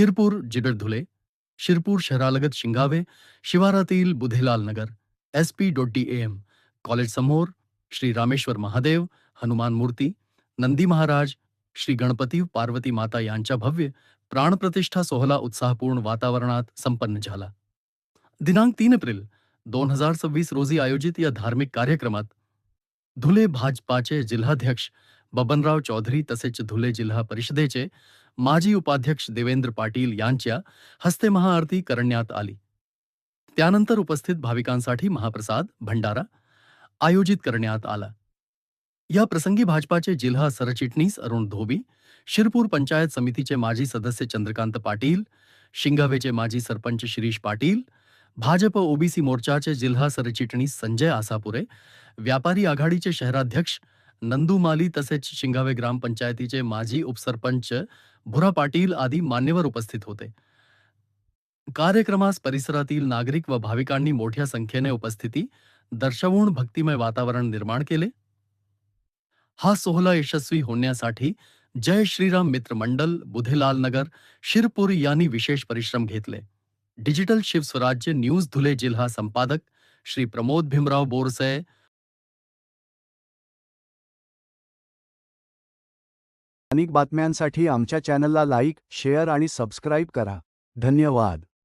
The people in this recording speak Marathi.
शिरपूर जिगर धुले, शिरपूर शहरालगत शिंगावे शिवारातील बुधेलाल नगर, SP.DAM कॉलेज समोर श्री रामेश्वर महादेव हनुमान मूर्ती, नंदी महाराज, श्री गणपती पार्वती माता यांच्या भव्य प्राणप्रतिष्ठा सोहळा उत्साहपूर्ण वातावरणात संपन्न झाला. दिनांक 3 एप्रिल 2026 रोजी आयोजित या धार्मिक कार्यक्रमात धुले भाजपाचे जिल्हाध्यक्ष बबनराव चौधरी तसेच धुले जिल्हा परिषदेचे माजी उपाध्यक्ष देवेंद्र पाटील यांच्या हस्ते महाआरती करण्यात आली. त्यानंतर उपस्थित भाविकांसाठी महाप्रसाद भंडारा आयोजित करण्यात आला. या प्रसंगी भाजपाचे जिल्हा सरचिटणीस अरुण धोबी, शिरपूर पंचायत समितीचे माजी सदस्य चंद्रकांत पाटील, शिंगावेचे माजी सरपंच शिरीष पाटील, भाजप ओबीसी मोर्चाचे जिल्हा सरचिटणीस संजय आसापुरे, व्यापारी आघाडीचे शहराध्यक्ष नंदू माली तसेच शिंगावे ग्रामपंचायतीचे माजी उपसरपंच भुरा पाटील आदी मान्यवर उपस्थित होते. कार्यक्रमास परिसरातील नागरिक व भाविकांनी मोठ्या संख्येने उपस्थिती दर्शवून भक्तिमय वातावरण निर्माण केले. हा सोहळा यशस्वी होण्यासाठी जय श्रीराम मित्र मंडल बुधेलाल नगर शिरपूर यांनी विशेष परिश्रम घेतले. डिजिटल शिवस्वराज्य न्यूज धुले जिल्हा संपादक श्री प्रमोद भीमराव बोरसे. स्थानिक बातम्यांसाठी आमच्या चॅनलला लाईक, शेअर आणि सबस्क्राईब करा. धन्यवाद.